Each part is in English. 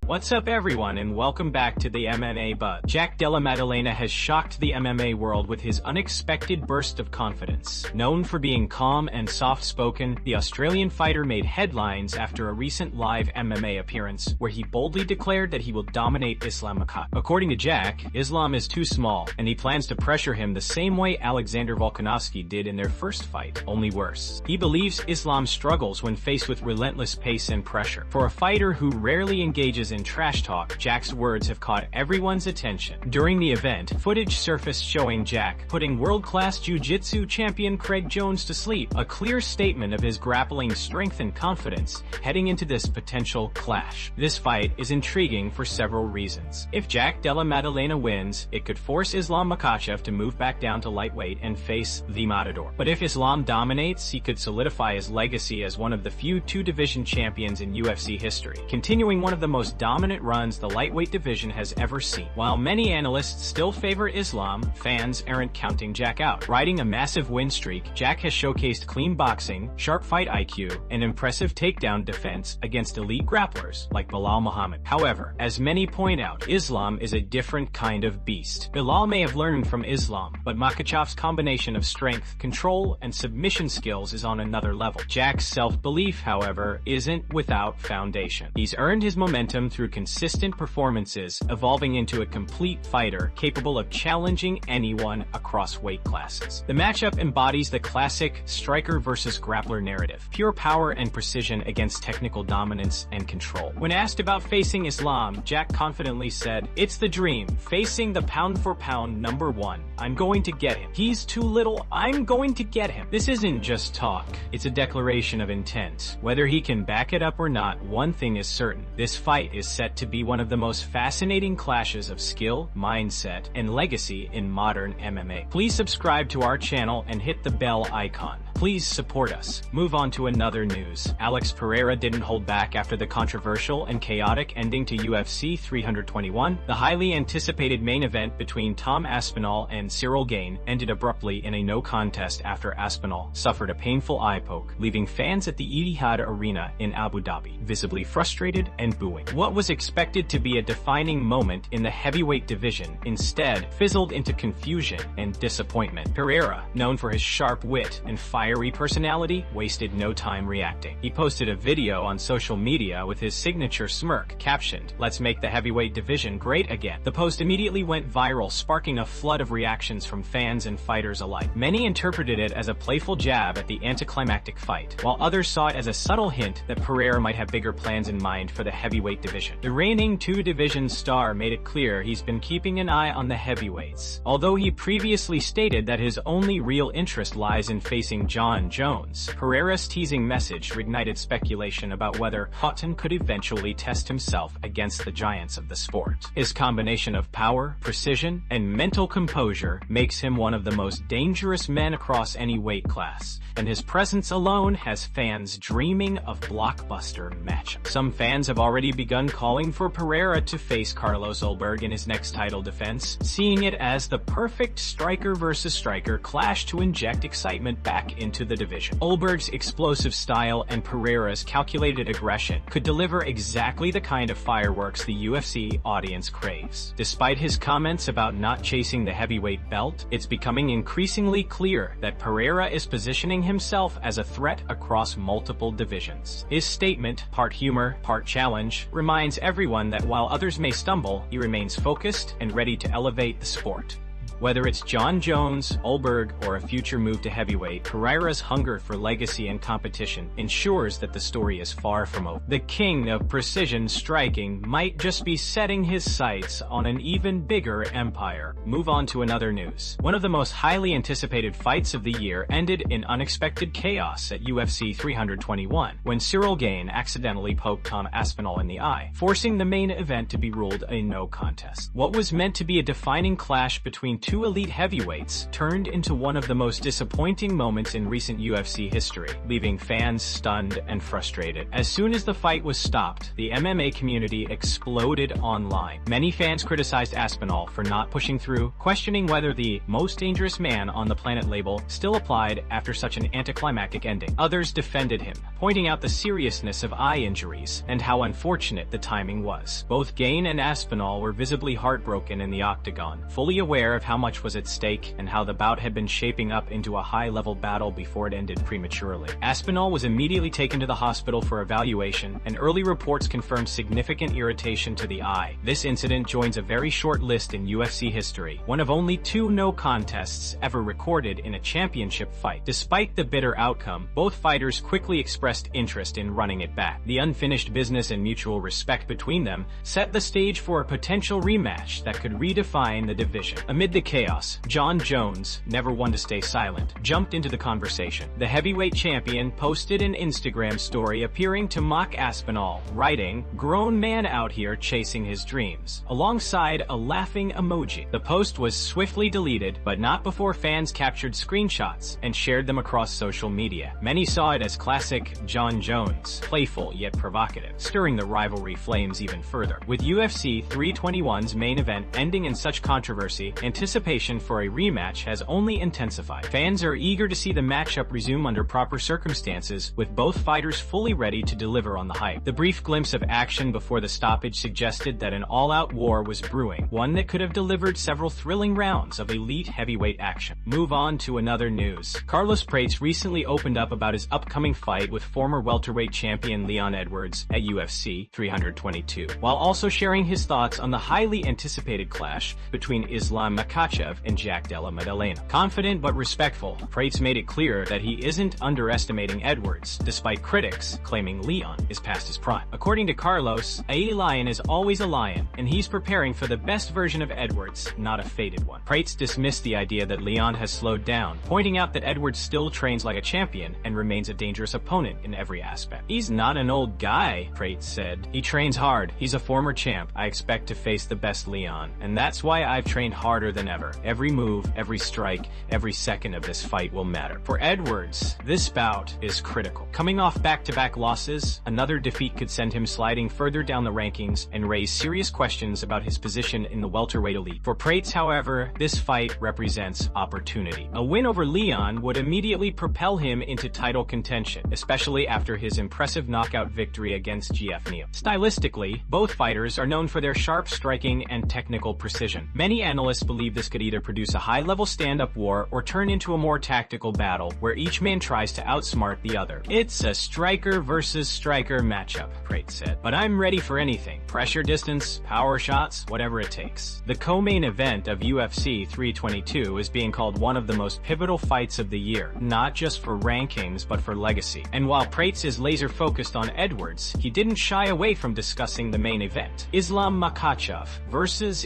What's up everyone and welcome back to the MMA Buzz. Jack Della Maddalena has shocked the MMA world with his unexpected burst of confidence. Known for being calm and soft-spoken, the Australian fighter made headlines after a recent live MMA appearance where he boldly declared that he will dominate Islam Makhachev. According to Jack, Islam is too small and he plans to pressure him the same way Alexander Volkanovski did in their first fight, only worse. He believes Islam struggles when faced with relentless pace and pressure. For a fighter who rarely engages in trash talk, Jack's words have caught everyone's attention. During the event, footage surfaced showing Jack putting world-class jiu-jitsu champion Craig Jones to sleep, a clear statement of his grappling strength and confidence heading into this potential clash. This fight is intriguing for several reasons. If Jack Della Maddalena wins, it could force Islam Makhachev to move back down to lightweight and face the Matador. But if Islam dominates, he could solidify his legacy as one of the few two-division champions in UFC history, continuing one of the most dominant runs the lightweight division has ever seen. While many analysts still favor Islam, fans aren't counting Jack out. Riding a massive win streak, Jack has showcased clean boxing, sharp fight IQ, and impressive takedown defense against elite grapplers like Belal Muhammad. However, as many point out, Islam is a different kind of beast. Belal may have learned from Islam, but Makhachev's combination of strength, control, and submission skills is on another level. Jack's self-belief, however, isn't without foundation. He's earned his momentum through consistent performances, evolving into a complete fighter capable of challenging anyone across weight classes. The matchup embodies the classic striker versus grappler narrative, pure power and precision against technical dominance and control. When asked about facing Islam, Jack confidently said, "It's the dream, facing the pound-for-pound #1. I'm going to get him. He's too little, I'm going to get him." This isn't just talk, it's a declaration of intent. Whether he can back it up or not, one thing is certain: this fight is set to be one of the most fascinating clashes of skill, mindset, and legacy in modern MMA. Please subscribe to our channel and hit the bell icon. Please support us. Move on to another news. Alex Pereira didn't hold back after the controversial and chaotic ending to UFC 321. The highly anticipated main event between Tom Aspinall and Ciryl Gane ended abruptly in a no contest after Aspinall suffered a painful eye poke, leaving fans at the Etihad Arena in Abu Dhabi visibly frustrated and booing. What was expected to be a defining moment in the heavyweight division instead fizzled into confusion and disappointment. Pereira, known for his sharp wit and fiery personality, wasted no time reacting. He posted a video on social media with his signature smirk, captioned, "Let's make the heavyweight division great again." The post immediately went viral, sparking a flood of reactions from fans and fighters alike. Many interpreted it as a playful jab at the anticlimactic fight, while others saw it as a subtle hint that Pereira might have bigger plans in mind for the heavyweight division. The reigning two-division star made it clear he's been keeping an eye on the heavyweights. Although he previously stated that his only real interest lies in facing Jon Jones, Pereira's teasing message reignited speculation about whether Houghton could eventually test himself against the giants of the sport. His combination of power, precision, and mental composure makes him one of the most dangerous men across any weight class, and his presence alone has fans dreaming of blockbuster matchups. Some fans have already begun calling for Pereira to face Carlos Ulberg in his next title defense, seeing it as the perfect striker versus striker clash to inject excitement back into the division. Ulberg's explosive style and Pereira's calculated aggression could deliver exactly the kind of fireworks the UFC audience craves. Despite his comments about not chasing the heavyweight belt, it's becoming increasingly clear that Pereira is positioning himself as a threat across multiple divisions. His statement, part humor, part challenge, reminds everyone that while others may stumble, he remains focused and ready to elevate the sport. Whether it's Jon Jones, Ulberg, or a future move to heavyweight, Pereira's hunger for legacy and competition ensures that the story is far from over. The king of precision striking might just be setting his sights on an even bigger empire. Move on to another news. One of the most highly anticipated fights of the year ended in unexpected chaos at UFC 321, when Ciryl Gane accidentally poked Tom Aspinall in the eye, forcing the main event to be ruled a no contest. What was meant to be a defining clash between two elite heavyweights turned into one of the most disappointing moments in recent UFC history, leaving fans stunned and frustrated. As soon as the fight was stopped, the MMA community exploded online. Many fans criticized Aspinall for not pushing through, questioning whether the most dangerous man on the planet label still applied after such an anticlimactic ending. Others defended him, pointing out the seriousness of eye injuries and how unfortunate the timing was. Both Gane and Aspinall were visibly heartbroken in the octagon, fully aware of how much was at stake and how the bout had been shaping up into a high-level battle before it ended prematurely. Aspinall was immediately taken to the hospital for evaluation, and early reports confirmed significant irritation to the eye. This incident joins a very short list in UFC history, one of only 2 no contests ever recorded in a championship fight. Despite the bitter outcome, both fighters quickly expressed interest in running it back. The unfinished business and mutual respect between them set the stage for a potential rematch that could redefine the division. Amid the chaos, Jon Jones, never one to stay silent, jumped into the conversation. The heavyweight champion posted an Instagram story appearing to mock Aspinall, writing, "Grown man out here chasing his dreams," alongside a laughing emoji. The post was swiftly deleted, but not before fans captured screenshots and shared them across social media. Many saw it as classic Jon Jones, playful yet provocative, stirring the rivalry flames even further. With UFC 321's main event ending in such controversy, anticipation for a rematch has only intensified. Fans are eager to see the matchup resume under proper circumstances, with both fighters fully ready to deliver on the hype. The brief glimpse of action before the stoppage suggested that an all-out war was brewing, one that could have delivered several thrilling rounds of elite heavyweight action. Move on to another news. Carlos Prates recently opened up about his upcoming fight with former welterweight champion Leon Edwards at UFC 322, while also sharing his thoughts on the highly anticipated clash between Islam Makhachev and Della Maddalena. Confident but respectful, Prates made it clear that he isn't underestimating Edwards, despite critics claiming Leon is past his prime. According to Carlos, a lion is always a lion, and he's preparing for the best version of Edwards, not a faded one. Prates dismissed the idea that Leon has slowed down, pointing out that Edwards still trains like a champion and remains a dangerous opponent in every aspect. "He's not an old guy," Prates said. "He trains hard. He's a former champ. I expect to face the best Leon, and that's why I've trained harder than ever. Every move, every strike, every second of this fight will matter." For Edwards, this bout is critical. Coming off back-to-back losses, another defeat could send him sliding further down the rankings and raise serious questions about his position in the welterweight elite. For Prates, however, this fight represents opportunity. A win over Leon would immediately propel him into title contention, especially after his impressive knockout victory against GF Neal. Stylistically, both fighters are known for their sharp striking and technical precision. Many analysts believe this could either produce a high-level stand-up war or turn into a more tactical battle where each man tries to outsmart the other. "It's a striker versus striker matchup," Prates said. "But I'm ready for anything. Pressure distance, power shots, whatever it takes." The co-main event of UFC 322 is being called one of the most pivotal fights of the year, not just for rankings but for legacy. And while Prates is laser-focused on Edwards, he didn't shy away from discussing the main event. Islam Makhachev versus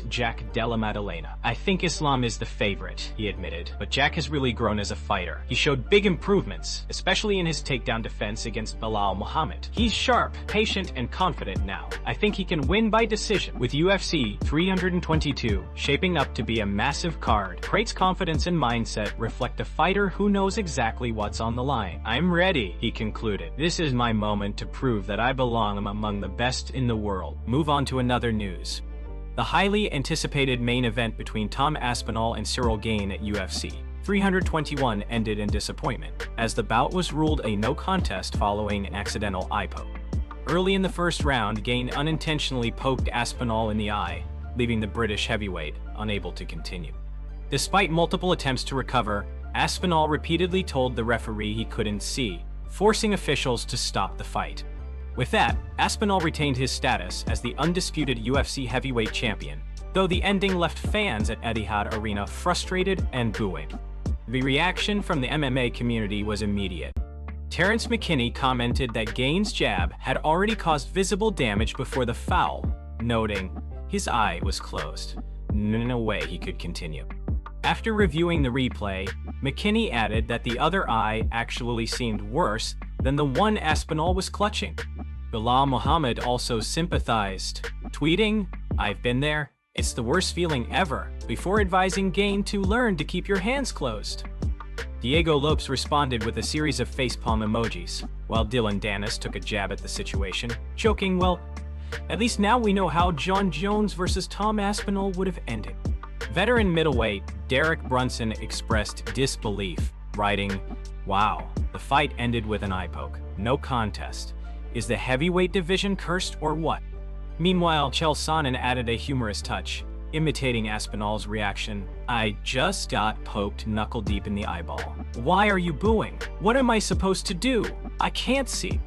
Della Maddalena. "I think Islam is the favorite," he admitted, "but Jack has really grown as a fighter. He showed big improvements, especially in his takedown defense against Belal Muhammad. He's sharp, patient, and confident now. I think he can win by decision." With UFC 322 shaping up to be a massive card, Prates' confidence and mindset reflect a fighter who knows exactly what's on the line. "I'm ready," he concluded. "This is my moment to prove that I belong among the best in the world." Move on to another news. The highly anticipated main event between Tom Aspinall and Ciryl Gane at UFC 321 ended in disappointment, as the bout was ruled a no contest following an accidental eye poke. Early in the first round, Gane unintentionally poked Aspinall in the eye, leaving the British heavyweight unable to continue. Despite multiple attempts to recover, Aspinall repeatedly told the referee he couldn't see, forcing officials to stop the fight. With that, Aspinall retained his status as the undisputed UFC heavyweight champion, though the ending left fans at Etihad Arena frustrated and booing. The reaction from the MMA community was immediate. Terrence McKinney commented that Gane's jab had already caused visible damage before the foul, noting, "His eye was closed. No way he could continue." After reviewing the replay, McKinney added that the other eye actually seemed worse than the one Aspinall was clutching. Belal Muhammad also sympathized, tweeting, "I've been there, It's the worst feeling ever, before advising Gane to learn to keep your hands closed. Diego Lopes responded with a series of facepalm emojis, while Dylan Dennis took a jab at the situation, joking, well, at least now we know how John Jones versus Tom Aspinall would have ended. Veteran middleweight Derek Brunson expressed disbelief, writing, "Wow, the fight ended with an eye poke. No contest. Is the heavyweight division cursed or what?" Meanwhile, Chael Sonnen added a humorous touch, imitating Aspinall's reaction. "I just got poked knuckle-deep in the eyeball. Why are you booing? What am I supposed to do? I can't see."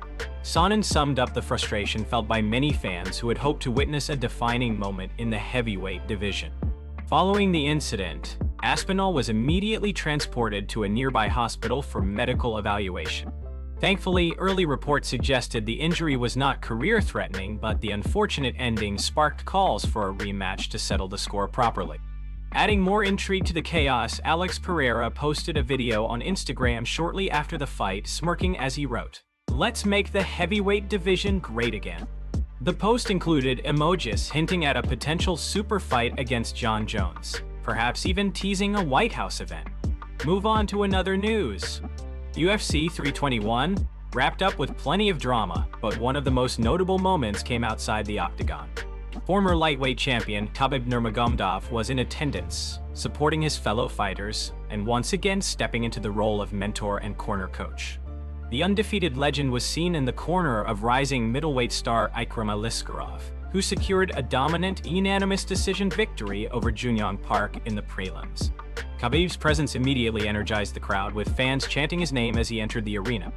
Sonnen summed up the frustration felt by many fans who had hoped to witness a defining moment in the heavyweight division. Following the incident, Aspinall was immediately transported to a nearby hospital for medical evaluation. Thankfully, early reports suggested the injury was not career-threatening, but the unfortunate ending sparked calls for a rematch to settle the score properly. Adding more intrigue to the chaos, Alex Pereira posted a video on Instagram shortly after the fight, smirking as he wrote, "Let's make the heavyweight division great again." The post included emojis hinting at a potential super fight against John Jones, perhaps even teasing a White House event. Move on to another news. UFC 321 wrapped up with plenty of drama, but one of the most notable moments came outside the octagon. Former lightweight champion Khabib Nurmagomedov was in attendance, supporting his fellow fighters, and once again stepping into the role of mentor and corner coach. The undefeated legend was seen in the corner of rising middleweight star Ikram Aliskerov, who secured a dominant, unanimous decision victory over Junyoung Park in the prelims. Khabib's presence immediately energized the crowd, with fans chanting his name as he entered the arena.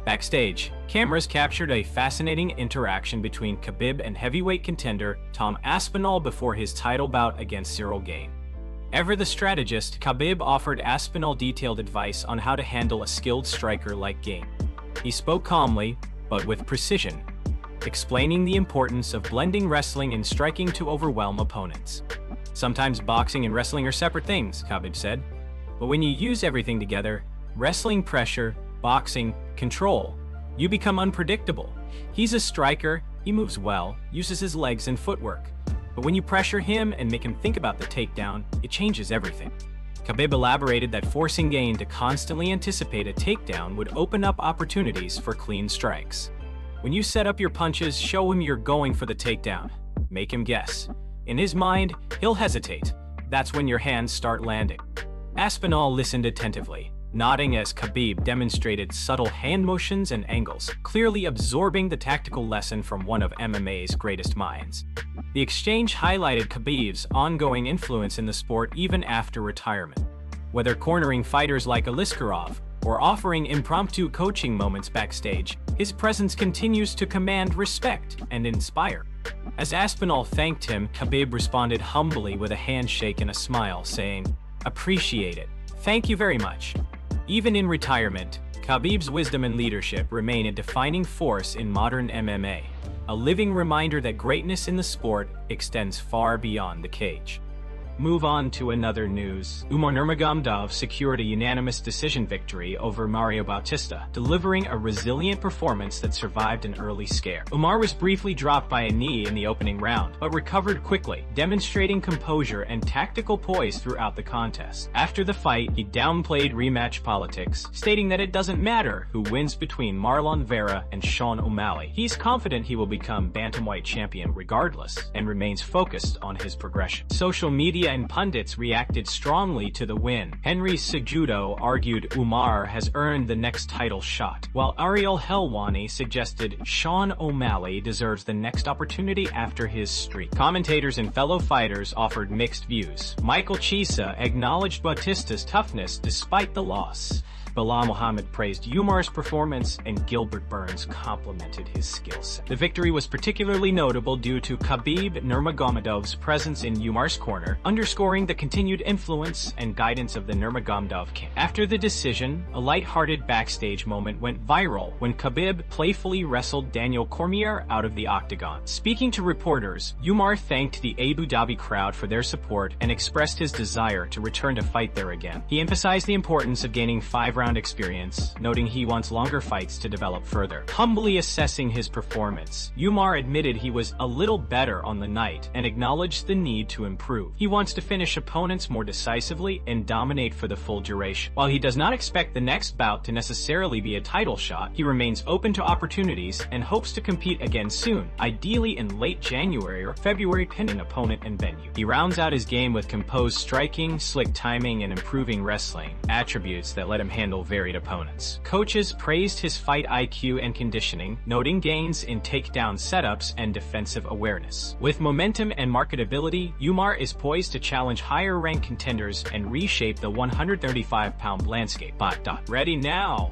Backstage, cameras captured a fascinating interaction between Khabib and heavyweight contender Tom Aspinall before his title bout against Ciryl Gane. Ever the strategist, Khabib offered Aspinall detailed advice on how to handle a skilled striker like Gane. He spoke calmly, but with precision, explaining the importance of blending wrestling and striking to overwhelm opponents. "Sometimes boxing and wrestling are separate things," Khabib said. "But when you use everything together, wrestling pressure, boxing, control, you become unpredictable. He's a striker, he moves well, uses his legs and footwork. But when you pressure him and make him think about the takedown, it changes everything." Khabib elaborated that forcing Gane to constantly anticipate a takedown would open up opportunities for clean strikes. "When you set up your punches, show him you're going for the takedown. Make him guess. In his mind, he'll hesitate. That's when your hands start landing." Aspinall listened attentively, nodding as Khabib demonstrated subtle hand motions and angles, clearly absorbing the tactical lesson from one of MMA's greatest minds. The exchange highlighted Khabib's ongoing influence in the sport even after retirement. Whether cornering fighters like Aliskerov or offering impromptu coaching moments backstage, his presence continues to command respect and inspire. As Aspinall thanked him, Khabib responded humbly with a handshake and a smile, saying, "Appreciate it. Thank you very much." Even in retirement, Khabib's wisdom and leadership remain a defining force in modern MMA, a living reminder that greatness in the sport extends far beyond the cage. Move on to another news. Umar Nurmagomedov secured a unanimous decision victory over Mario Bautista, delivering a resilient performance that survived an early scare. Umar was briefly dropped by a knee in the opening round, but recovered quickly, demonstrating composure and tactical poise throughout the contest. After the fight, he downplayed rematch politics, stating that it doesn't matter who wins between Marlon Vera and Sean O'Malley. He's confident he will become bantamweight champion regardless, and remains focused on his progression. Social media and pundits reacted strongly to the win. Henry Cejudo argued Umar has earned the next title shot, while Ariel Helwani suggested Sean O'Malley deserves the next opportunity after his streak. Commentators and fellow fighters offered mixed views. Michael Chiesa acknowledged Bautista's toughness despite the loss. Bilal Muhammad praised Umar's performance, and Gilbert Burns complimented his skill set. The victory was particularly notable due to Khabib Nurmagomedov's presence in Umar's corner, underscoring the continued influence and guidance of the Nurmagomedov camp. After the decision, a lighthearted backstage moment went viral when Khabib playfully wrestled Daniel Cormier out of the octagon. Speaking to reporters, Umar thanked the Abu Dhabi crowd for their support and expressed his desire to return to fight there again. He emphasized the importance of gaining 5 background experience, noting he wants longer fights to develop further. Humbly assessing his performance, Umar admitted he was a little better on the night and acknowledged the need to improve. He wants to finish opponents more decisively and dominate for the full duration. While he does not expect the next bout to necessarily be a title shot, he remains open to opportunities and hopes to compete again soon, ideally in late January or February pending opponent and venue. He rounds out his game with composed striking, slick timing, and improving wrestling, attributes that let him handle varied opponents. Coaches praised his fight IQ and conditioning, noting gains in takedown setups and defensive awareness. With momentum and marketability, Umar is poised to challenge higher-ranked contenders and reshape the 135-pound landscape. Ready now!